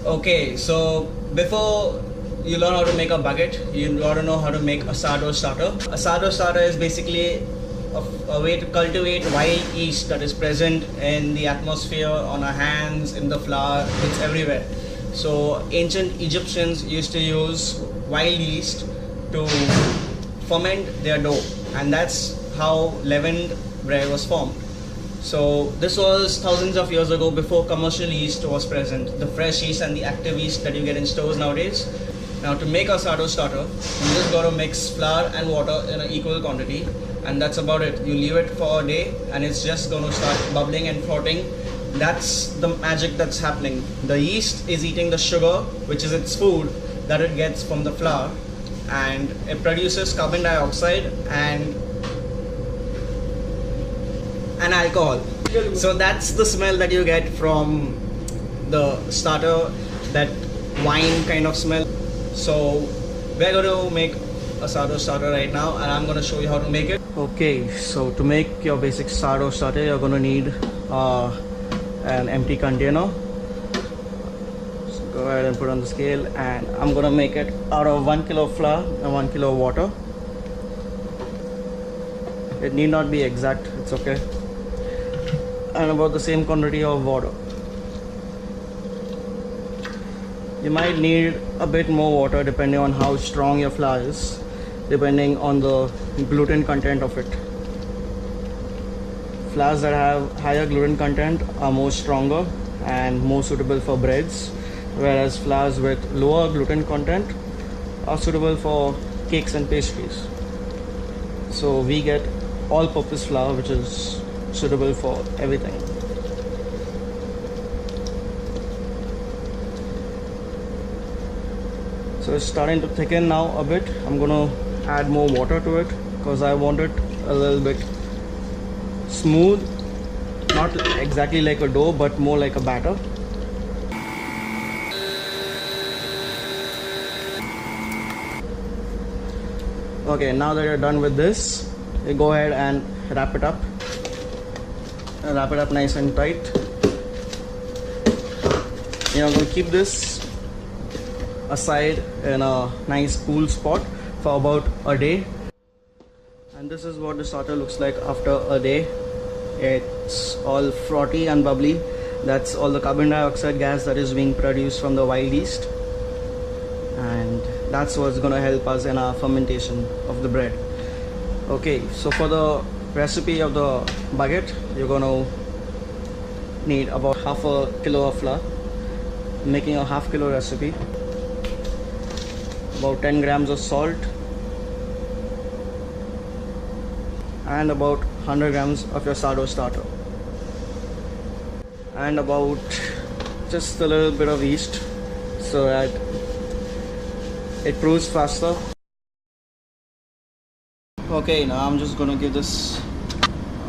Okay, so before you learn how to make a baguette, you got to know how to make a sourdough starter. A sourdough starter is basically a way to cultivate wild yeast that is present in the atmosphere, on our hands, in the flour. It's everywhere. So ancient Egyptians used to use wild yeast to ferment their dough, and that's how leavened bread was formed. So this was thousands of years ago, before commercial yeast was present, the fresh yeast and the active yeast that you get in stores nowadays. Now to make a sourdough starter, you just got to mix flour and water in an equal quantity, and that's about it. You leave it for a day and it's just going to start bubbling and frothing. That's the magic that's happening. The yeast is eating the sugar, which is its food, that it gets from the flour, and it produces carbon dioxide and alcohol. So that's the smell that you get from the starter, that wine kind of smell. So we're going to make a sourdough starter right now, and I'm going to show you how to make it. Okay, so to make your basic sourdough starter, you're going to need an empty container. So go ahead and put on the scale, and I'm going to make it out of 1 kilo of flour and 1 kilo of water. It need not be exact, it's okay. And about the same quantity of water. You might need a bit more water depending on how strong your flour is, depending on the gluten content of it. Flours that have higher gluten content are more stronger and more suitable for breads, whereas flours with lower gluten content are suitable for cakes and pastries. So we get all-purpose flour, which is suitable for everything. So it's starting to thicken now a bit. I'm gonna add more water to it because I want it a little bit smooth, not exactly like a dough, but more like a batter. Okay, now that you're done with this, you go ahead and wrap it up. Wrap it up nice and tight. I'm going to keep this aside in a nice cool spot for about a day. And this is what the starter looks like after a day. It's all frothy and bubbly. That's all the carbon dioxide gas that is being produced from the wild yeast, and that's what's going to help us in our fermentation of the bread. Okay, so for the recipe of the baguette, you're going to need about half a kilo of flour. I'm making a half kilo recipe. About 10 grams of salt and about 100 grams of your sourdough starter, and about just a little bit of yeast so that it proves faster. Okay, now I'm just gonna give this,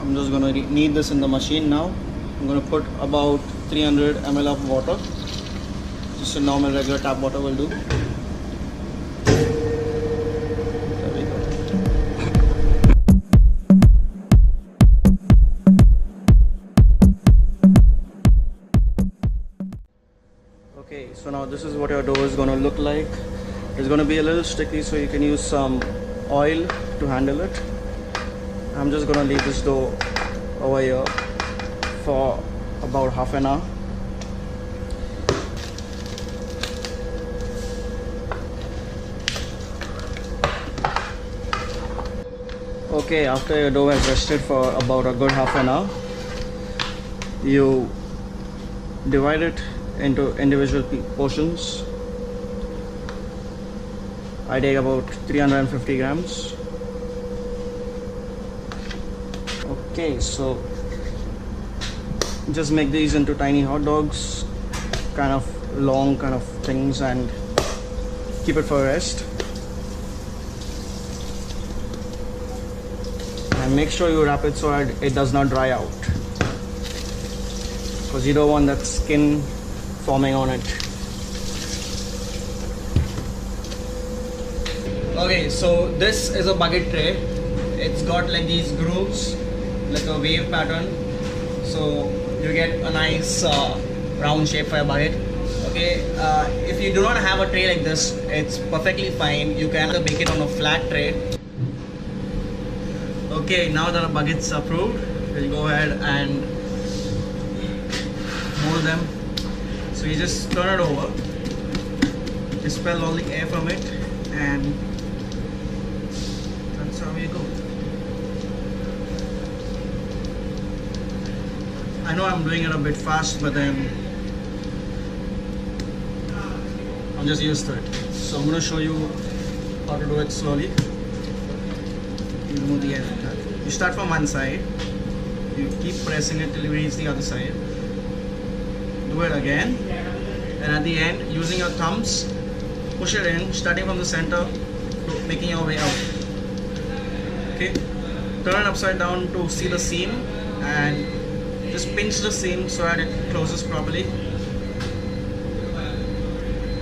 I'm just gonna knead this in the machine now. I'm gonna put about 300 ml of water. Just a normal regular tap water will do. There we go. Okay, so now this is what your dough is gonna look like. It's gonna be a little sticky, so you can use some oil to handle it. I'm just gonna leave this dough over here for about half an hour. Okay, after your dough has rested for about a good half an hour, you divide it into individual portions. I take about 350 grams. Okay, so just make these into tiny hot dogs, kind of long kind of things, and keep it for a rest. And make sure you wrap it so that it does not dry out, because you don't want that skin forming on it. Okay, so this is a baguette tray. It's got like these grooves, like a wave pattern, so you get a nice round shape for a baguette. Okay, if you do not have a tray like this, it's perfectly fine. You can bake it on a flat tray. Okay, now that our buckets are approved, we'll go ahead and mold them. So you just turn it over, expel all the air from it, and that's how you go. I know I'm doing it a bit fast, but then I'm just used to it. So I'm going to show you how to do it slowly. You remove the air like that. You start from one side, you keep pressing it till you reach the other side. Do it again, and at the end, using your thumbs, push it in, starting from the center, making your way out. Okay, turn it upside down to see the seam, and just pinch the seam so that it closes properly.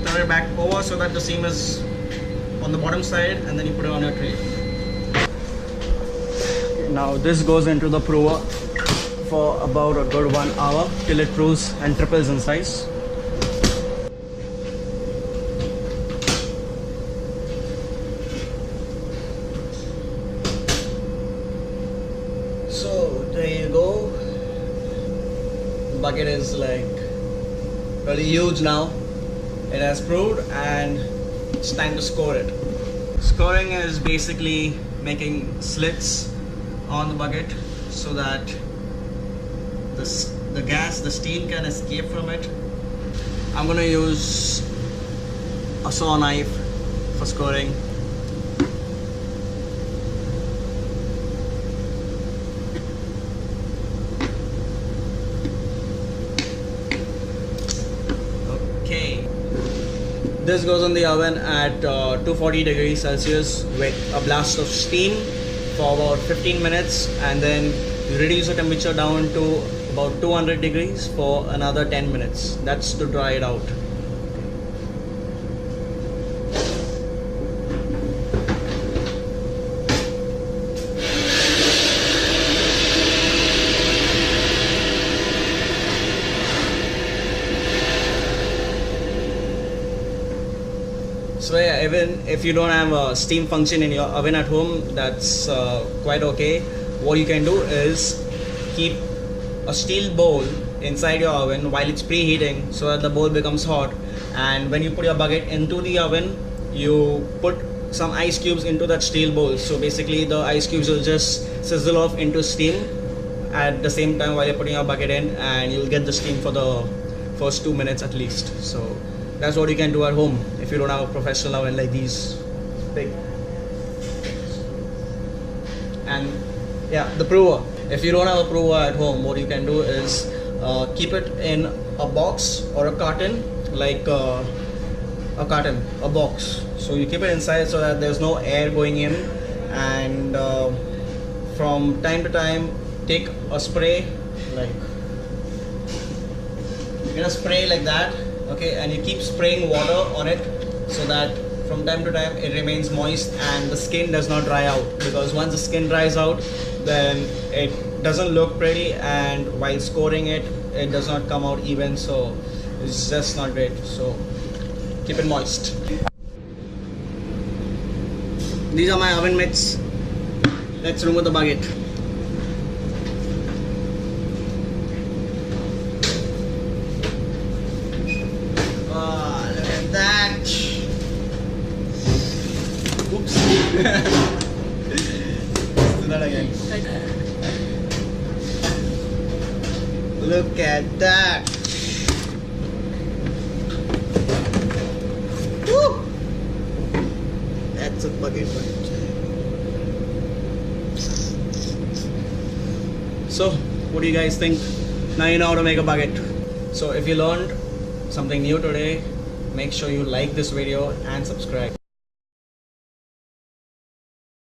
Turn it back over so that the seam is on the bottom side, and then you put it on your tray. Now this goes into the prover for about a good 1 hour till it proves and triples in size. So there you go. The bucket is like really huge now. It has proved, and it's time to score it. Scoring is basically making slits on the bucket so that the gas, the steam can escape from it. I'm gonna use a saw knife for scoring. Okay. This goes in the oven at 240 degrees Celsius with a blast of steam for about 15 minutes, and then you reduce the temperature down to about 200 degrees for another 10 minutes. That's to dry it out. So yeah, even if you don't have a steam function in your oven at home, that's quite okay. What you can do is keep a steel bowl inside your oven while it's preheating so that the bowl becomes hot, and when you put your bucket into the oven, you put some ice cubes into that steel bowl. So basically the ice cubes will just sizzle off into steam at the same time while you're putting your bucket in, and you'll get the steam for the first 2 minutes at least. So that's what you can do at home if you don't have a professional oven like these big. And yeah, the prover. If you don't have a prover at home, what you can do is keep it in a box or a carton, like a box. So you keep it inside so that there's no air going in, and from time to time take a spray, like you're gonna spray like that, okay, and you keep spraying water on it so that from time to time it remains moist and the skin does not dry out, because once the skin dries out, then it doesn't look pretty, and while scoring it, it does not come out even, so it's just not great. So keep it moist. These are my oven mitts. Let's remove the bucket. Look at that. Oops. Let's do that again. Look at that. Woo! That's a bucket. So, what do you guys think? Now you know how to make a bucket. So if you learned something new today, make sure you like this video and subscribe.